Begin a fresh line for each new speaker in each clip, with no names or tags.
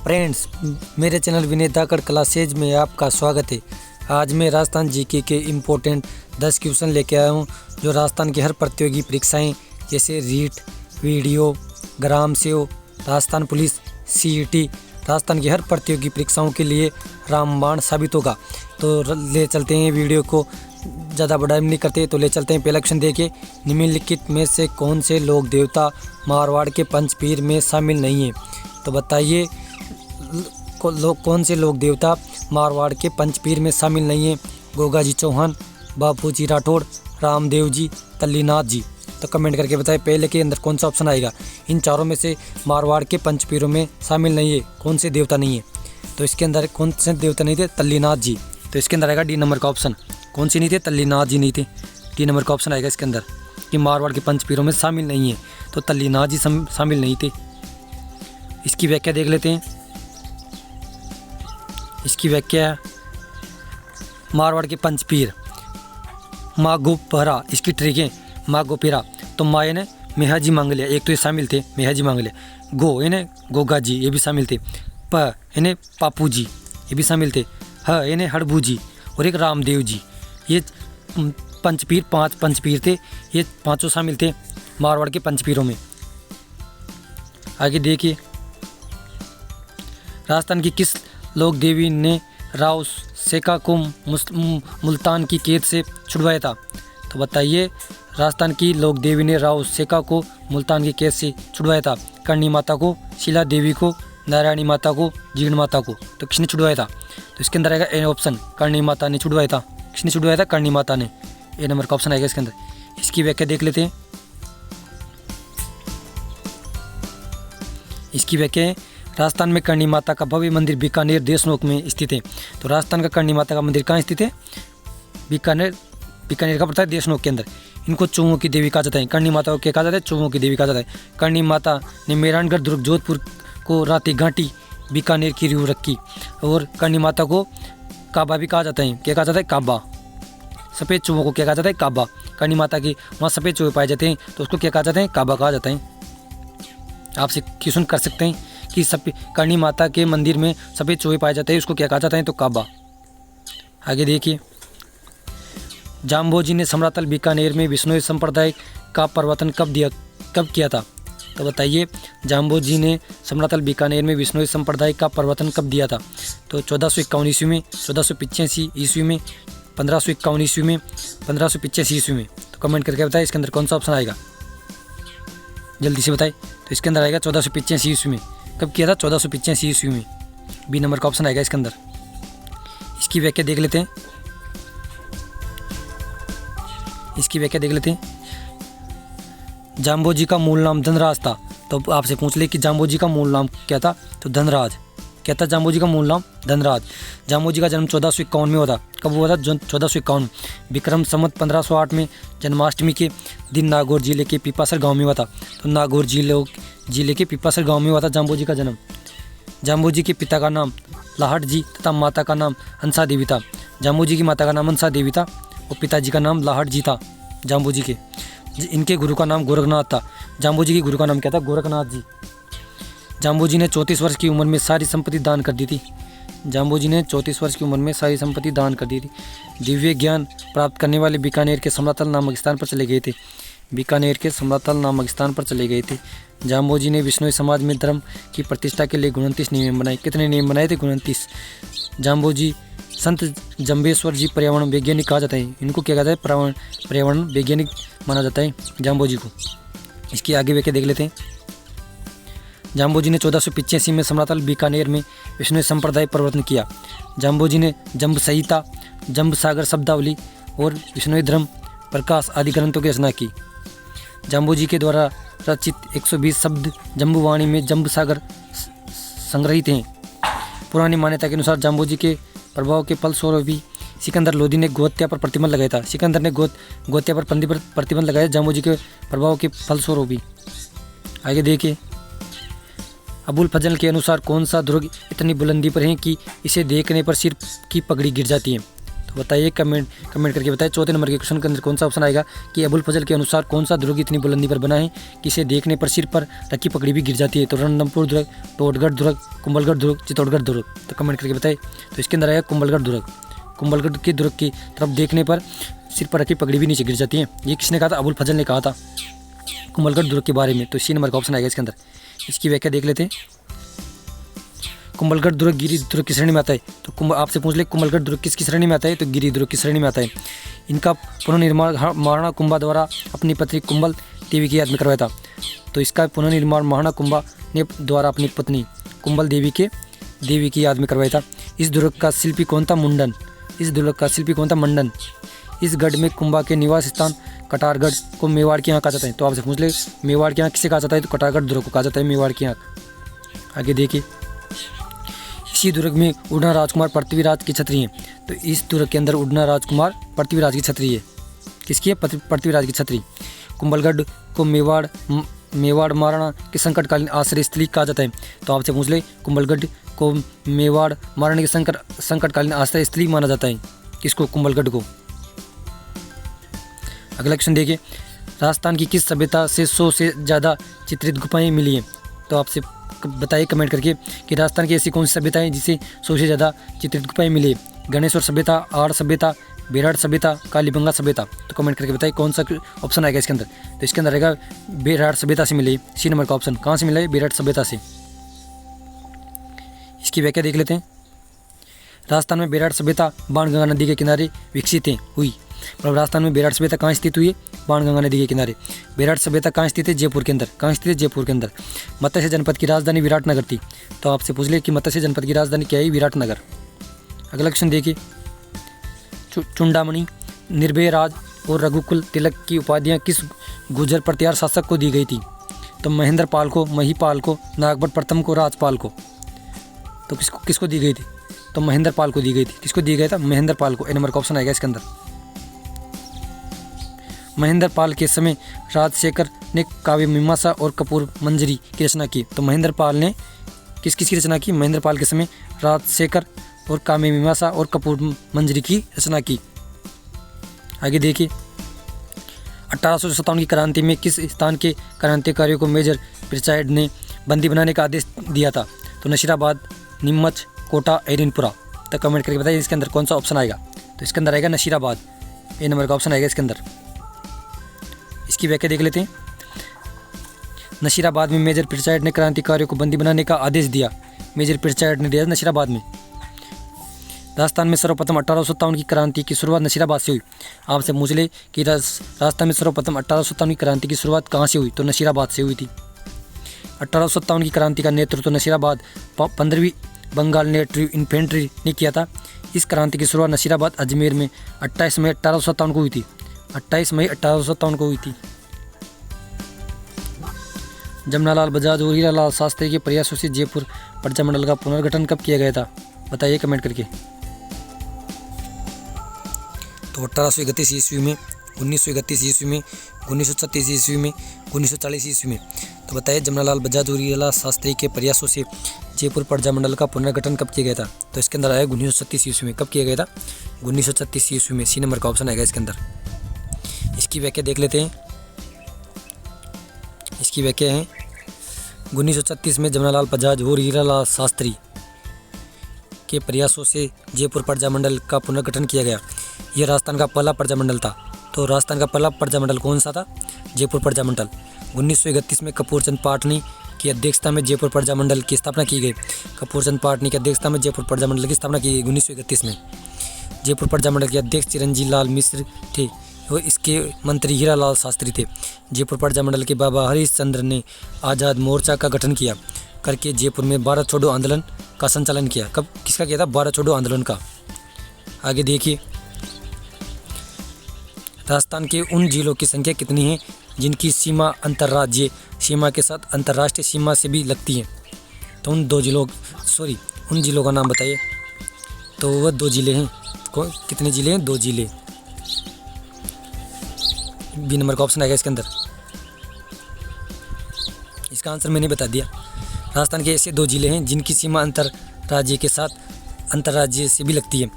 Friends, मेरे channel विनय धाकड़ classes में आपका स्वागत है। आज मैं राजस्थान जीके के इम्पोर्टेंट 10 क्वेश्चन लेके आया हूँ जो राजस्थान की हर प्रतियोगी परीक्षाएं जैसे रीट, वीडियो, ग्राम सेव, राजस्थान पुलिस, सीईटी, राजस्थान की हर प्रतियोगी परीक्षाओं के लिए रामबाण साबित होगा। तो ले चलते हैं वीडियो को, ज़्यादा बड़ा नहीं करते तो ले चलते हैं। पहला क्वेश्चन देखिए, निम्नलिखित में से कौन से लोक देवता मारवाड़ के पंचपीर में शामिल नहीं है? तो बताइए कौन से लोक देवता मारवाड़ के पंचपीर में शामिल नहीं है? गोगाजी चौहान, बापूजी राठौड़, रामदेव जी, तल्लीनाथ जी। तो कमेंट करके बताएं पहले के अंदर कौन सा ऑप्शन आएगा। इन चारों में से मारवाड़ के पंचपीरों में शामिल नहीं है, कौन से देवता नहीं है? तो इसके अंदर कौन से देवता नहीं थे? तल्लीनाथ जी। तो इसके अंदर आएगा डी नंबर का ऑप्शन। कौन सी नहीं थे? तल्लीनाथ जी नहीं थे। डी नंबर का ऑप्शन आएगा इसके अंदर कि मारवाड़ के पंचपीरों में शामिल नहीं है, तो तल्लीनाथ जी शामिल नहीं थे। इसकी व्याख्या देख लेते हैं। इसकी व्याख्या, मारवाड़ के पंचपीर, माँ गोपहरा, इसकी ट्रिक है माँ गोपेरा। तो माँ ने मेहाजी मांगलिया, एक तो ये शामिल थे मेहाजी मांगलिया। गो इन्हें गोगा जी, ये भी शामिल थे। प इन्हें पापू जी, ये भी शामिल थे। ह इन्हें हड़बू जी और एक रामदेव जी। ये पंचपीर, 5 पंचपीर थे, ये पांचों शामिल थे मारवाड़ के पंचपीरों में। आगे देखिए, राजस्थान की किस लोक देवी ने राव सेका को मुल्तान की कैद से छुड़वाया था? तो बताइए, राजस्थान की लोक देवी ने राव सेका को मुल्तान की कैद से छुड़वाया था? करणी माता को, शीला देवी को, नारायणी माता को, जीर्ण माता को। तो किसने छुड़वाया था? तो इसके अंदर आएगा ए ऑप्शन, करणी माता ने छुड़वाया था। किसने छुड़वाया था? करणी माता ने। ए नंबर का ऑप्शन आएगा इसके अंदर। इसकी व्याख्या देख लेते हैं। इसकी व्याख्या है, राजस्थान में करणी माता का भव्य मंदिर बीकानेर देशनोक में स्थित है। तो राजस्थान का करणी माता का मंदिर कहाँ स्थित है? बीकानेर का पड़ता है देशनोक के अंदर। इनको चौवों की देवी कहा जाता है। करणी माता को क्या कहा जाता है? चौवों की देवी कहा जाता है। करणी माता ने मेहरानगढ़, दुर्ग, जोधपुर को राती घाटी, बीकानेर की रीव रखी। और करणी माता को काबा भी कहा जाता है। क्या कहा जाता है? काबा। सफ़ेद चौवों को क्या कहा जाता है? काबा। करणी माता की वहाँ सफ़ेद चौवे पाए जाते हैं, तो उसको क्या कहा जाता है? काबा कहा जाता है। आपसे क्वेश्चन कर सकते हैं कि करणी माता के मंदिर में सफ़ेद चौवे पाए जाते हैं, उसको क्या कहा जाता है? तो काबा। आगे देखिए, जाम्बोजी ने समरातल बीकानेर में विष्णोई संप्रदाय का प्रवर्तन कब किया था? तो बताइए, जाम्बोजी ने समरातल बीकानेर में विष्णोई संप्रदाय का प्रवर्तन कब दिया था? तो 1451 ईस्वी में, 1485 ईस्वी में, 1551 ईस्वी में, 1585 ईस्वी में। तो कमेंट करके बताएं इसके अंदर कौन सा ऑप्शन आएगा, जल्दी से बताएं। तो इसके अंदर आएगा 1485 ईस्वी में। कब किया था? 1485 ईस्वी में। बी नंबर का ऑप्शन आएगा इसके अंदर। इसकी व्याख्या देख लेते हैं। इसकी व्याख्या देख लेते हैं। जाम्बोजी का मूल नाम धनराज था। तो आपसे पूछ ले कि जाम्बोजी का मूल नाम क्या था? तो धनराज। क्या था जाम्बोजी का मूल नाम? धनराज। जाम्बोजी का जन्म 1451 में हुआ था। कब हुआ था? 1451 विक्रम संवत 1508 में जन्माष्टमी के दिन नागौर जिले के पीपासर गांव में हुआ था। तो नागौर जिले के पीपासर गांव में हुआ था जाम्बोजी का जन्म। जाम्बोजी के पिता का नाम लाहट जी तथा माता का नाम हंसा देवी था। जाम्बोजी की माता का नाम हंसा देवी था और पिताजी का नाम लाहट जी था जाम्बोजी के। इनके गुरु का नाम गोरखनाथ था। जाम्बोजी के गुरु का नाम क्या था? गोरखनाथ जी। जाम्बोजी ने 34 वर्ष की उम्र में सारी संपत्ति दान कर दी थी। जाम्बोजी ने 34 वर्ष की उम्र में सारी संपत्ति दान कर दी थी। दिव्य ज्ञान प्राप्त करने वाले बीकानेर के समरातल नामक स्थान पर चले गए थे। बीकानेर के समरातल नामक स्थान पर चले गए थे। जाम्बोजी ने विष्णोई समाज में धर्म की प्रतिष्ठा के लिए 29 नियम बनाए। कितने नियम बनाए थे? 29। जाम्बोजी संत जम्बेश्वर जी पर्यावरण वैज्ञानिक कहा जाता है। इनको क्या कहता है? पर्यावरण वैज्ञानिक माना जाता है जाम्बोजी को। इसकी आगे व्याख्या देख लेते हैं। जाम्बोजी ने 1485 में समरातल बीकानेर में विष्णु संप्रदाय प्रवर्तन किया। जाम्बोजी ने जम्ब संहिता, जम्ब सागर शब्दावली और विष्णु धर्म प्रकाश आदि ग्रंथों की रचना की। जाम्बोजी के द्वारा रचित 120 शब्द जम्बुवाणी में जम्ब सागर संग्रहित हैं। पुरानी मान्यता के अनुसार जाम्बोजी के प्रभाव के फलस्वरूप भी सिकंदर लोदी ने गोहत्या पर प्रतिबंध लगाया था। सिकंदर ने गोहत्या पर प्रतिबंध लगाया जाम्बोजी के प्रभाव के फलस्वरूप भी। आगे देखिए, अबुल फजल के अनुसार कौन सा दुर्ग इतनी बुलंदी पर है कि इसे देखने पर सिर की पगड़ी गिर जाती है? तो तो बताइए, कमेंट करके बताइए। चौथे नंबर के क्वेश्चन के अंदर कौन सा ऑप्शन आएगा कि अबुल फजल के अनुसार कौन सा दुर्ग इतनी बुलंदी पर बना है कि इसे देखने पर सिर पर रखी पगड़ी भी गिर जाती है? तो रणथंभौर दुर्ग, टोडगढ़ दुर्ग, कुंभलगढ़ दुर्ग, चित्तौड़गढ़ दुर्ग। तो कमेंट करके बताइए। तो इसके अंदर आएगा कुंभलगढ़ दुर्ग। कुंभलगढ़ के दुर्ग की तरफ देखने पर सिर पर रखी पगड़ी भी नीचे गिर जाती है। ये किसने कहा था? अबुल फजल ने कहा था कुंभलगढ़ दुर्ग के बारे में। तो इसी नंबर का ऑप्शन आएगा इसके अंदर। इसकी व्याख्या देख लेते हैं। कुंभलगढ़ दुर्ग गिरी दुर्ग की श्रेणी में आता है। तो आपसे पूछ ले कुंभलगढ़ दुर्ग किसकी श्रेणी में आता है? तो गिरी दुर्ग की श्रेणी में आता है। इनका पुनर्निर्माण महाराणा कुंभा द्वारा अपनी पत्नी कुंभल देवी की याद में करवाया था। तो इसका पुनर्निर्माण महाराणा कुंभा ने द्वारा अपनी पत्नी कुंभल देवी की याद में करवाया था। इस दुर्ग का शिल्पी कौन था? मुंडन। इस दुर्ग का शिल्पी कौन था? मंडन। इस गढ़ में कुंभा के निवास स्थान कटारगढ़ को मेवाड़ की आँख कहा जाता है। तो आपसे पूछ ले मेवाड़ की आँख किसे कहा जाता है? तो कटारगढ़ दुर्ग को कहा जाता है मेवाड़ की आँख। आगे देखिए, इसी दुर्ग में उड़ना राजकुमार पृथ्वीराज की छतरी है। तो इस दुर्ग के अंदर उड़ना राजकुमार पृथ्वीराज की छतरी है। किसकी है? पृथ्वीराज की छतरी। कुंभलगढ़ को मेवाड़ महाराणा के संकटकालीन आश्रय स्थली कहा जाता है। तो आपसे पूछ ले कुंभलगढ़ को मेवाड़ महाराणा के संकटकालीन आश्रय स्थली माना जाता है। किसको? कुंभलगढ़ को। अगला क्वेश्चन देखिए, राजस्थान की किस सभ्यता से 100 से ज़्यादा चित्रित गुफाएं मिली हैं? तो आपसे बताइए कमेंट करके कि राजस्थान की ऐसी कौन सी सभ्यता है जिसे 100 से ज़्यादा चित्रित गुफाएं मिली है? गणेश्वर सभ्यता, आड़ सभ्यता, बेराड़ सभ्यता, कालीबंगा सभ्यता। तो कमेंट करके बताइए कौन सा ऑप्शन आएगा इसके अंदर। तो इसके अंदर रहेगा बेराड़ सभ्यता से मिली। सी नंबर का ऑप्शन। कहाँ से मिला है? बेराड़ सभ्यता से। इसकी व्याख्या देख लेते हैं। राजस्थान में बेराड़ सभ्यता बाणगंगा नदी के किनारे विकसित हुई। मतलब राजस्थान में बेराड़ सभ्यता कहाँ स्थित हुई है? बाणगंगा नदी के किनारे। बेराड़ सभ्यता कहाँ स्थित है? जयपुर के अंदर। कहाँ स्थित है? जयपुर के अंदर। मत्स्य जनपद की राजधानी विराटनगर थी। तो आपसे पूछ ले कि मत्स्य जनपद की राजधानी क्या है? विराटनगर। अगला क्वेश्चन देखिए, चुंडामणि, निर्भय राज और रघुकुल तिलक की उपाधियाँ किस गुर्जर प्रतिहार शासक को दी गई थी? तो महेंद्र पाल को, महिपाल को, नागभट्ट प्रथम को, राजपाल को। तो किसको दी गई थी? तो महेंद्र पाल को दी गई थी। किसको दी गया था? महेंद्र पाल को। ए नंबर का ऑप्शन आएगा इसके अंदर। महेंद्र पाल के समय राजशेखर ने काव्य मीमांसा और कपूर मंजरी की रचना की। तो महेंद्र पाल ने किसकी रचना की? महेंद्र पाल के समय राजशेखर और काव्य मीमांसा और कपूर मंजरी की रचना की। आगे देखिए, 1857 की क्रांति में किस स्थान के क्रांतिकारियों को मेजर प्रिचाइड ने बंदी बनाने का आदेश दिया था? तो नशीराबाद, नीमच, कोटा, एरिनपुरा। तो कमेंट करके बताइए इसके अंदर कौन सा ऑप्शन आएगा। तो इसके अंदर आएगा नशीराबाद। ए नंबर का ऑप्शन आएगा इसके अंदर। इसकी व्याख्या देख लेते हैं। नशीराबाद में मेजर प्रिचाइड ने क्रांतिकारियों को बंदी बनाने का आदेश दिया। मेजर प्रिचाइड ने दिया नशीराबाद में। राजस्थान में सर्वप्रथम 1857 की क्रांति की शुरुआत नशीराबाद से हुई। आपसे पूछ ले कि राजस्थान में सर्वप्रथम 1857 की क्रांति की शुरुआत कहाँ से हुई? तो नशीराबाद से हुई थी। 1857 की क्रांति का नेतृत्व नशीराबाद 15वीं बंगाल नेटिव इन्फेंट्री ने किया था। इस क्रांति की शुरुआत नशीराबाद अजमेर में 28 मई 1857 को हुई थी। 28 मई 1857 को हुई थी। जमनालाल बजाज और हीरालाल शास्त्री के प्रयासों से जयपुर प्रजा मंडल का पुनर्गठन कब किया गया था? बताइए कमेंट करके। तो 1831 ईस्वी में, 1931 ईस्वी में, 1936 ईस्वी में, 1940 ईस्वी में। तो बताइए जमनालाल बजाज और हीरालाल शास्त्री के प्रयासों से जयपुर प्रजा मंडल का पुनर्गठन कब किया गया था? तो इसके अंदर आया 1936 ईस्वी में। कब किया गया था? 1936 ईस्वी में। सी नंबर का ऑप्शन आएगा इसके अंदर। इसकी व्याख्या देख लेते हैं। इसकी व्याख्या है 1936 में जमनालाल बजाज और हीरालाल शास्त्री के प्रयासों से जयपुर प्रजामंडल का पुनर्गठन किया गया। यह राजस्थान का पहला प्रजामंडल था। तो राजस्थान का पहला प्रजामंडल कौन सा था? जयपुर प्रजामंडल। 1931 में कपूर चंद पाटनी की अध्यक्षता में जयपुर प्रजामंडल की स्थापना की गई। कपूर चंद पाटनी की अध्यक्षता में जयपुर प्रजामंडल की स्थापना की गई 1931 में। जयपुर प्रजामंडल के अध्यक्ष चिरंजीव लाल मिश्र थे और इसके मंत्री हीरालाल शास्त्री थे। जयपुर प्रजामंडल के बाबा हरीश चंद्र ने आज़ाद मोर्चा का गठन किया करके जयपुर में भारत छोड़ो आंदोलन का संचालन किया। कब किसका किया था? भारत छोड़ो आंदोलन का। आगे देखिए, राजस्थान के उन जिलों की संख्या कितनी है जिनकी सीमा अंतर्राज्यीय सीमा के साथ अंतर्राष्ट्रीय सीमा से भी लगती है? तो उन जिलों का नाम बताइए। तो वह 2 जिले हैं। कितने जिले हैं? 2 जिले। बी नंबर का ऑप्शन आएगा इसके अंदर। इसका आंसर मैंने बता दिया। राजस्थान के ऐसे 2 जिले हैं जिनकी सीमा अंतर्राज्यीय के साथ अंतर्राज्यीय से भी लगती है।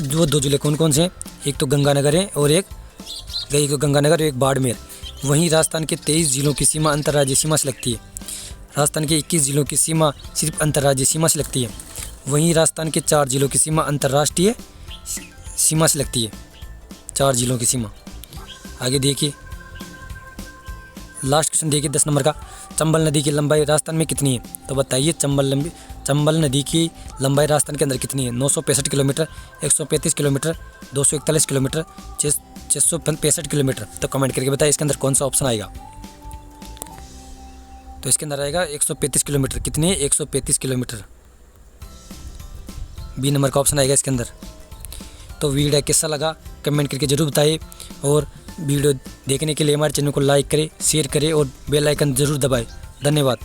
जो 2 जिले कौन कौन से हैं? एक तो गंगानगर है और एक गंगानगर और एक बाड़मेर। वहीं राजस्थान के 23 जिलों की सीमा अंतर्राज्यीय सीमा से लगती है। राजस्थान के 21 जिलों की सीमा सिर्फ अंतर्राज्यीय सीमा से लगती है। वहीं राजस्थान के 4 जिलों की सीमा अंतर्राष्ट्रीय सीमा से लगती है। 4 जिलों की सीमा। आगे देखिए, लास्ट क्वेश्चन देखिए 10 नंबर का। चंबल नदी की लंबाई राजस्थान में कितनी है? तो बताइए चंबल नदी की लंबाई राजस्थान के अंदर कितनी है? 965 किलोमीटर, 135 किलोमीटर, 241 किलोमीटर, 665 किलोमीटर। तो कमेंट करके बताइए इसके अंदर कौन सा ऑप्शन आएगा। तो इसके अंदर आएगा 135 किलोमीटर। कितनी है? 135 किलोमीटर। बी नंबर का ऑप्शन आएगा इसके अंदर। तो वीडियो कैसा लगा कमेंट करके ज़रूर बताइए, और वीडियो देखने के लिए हमारे चैनल को लाइक करें, शेयर करें और बेल आइकन ज़रूर दबाएं। धन्यवाद।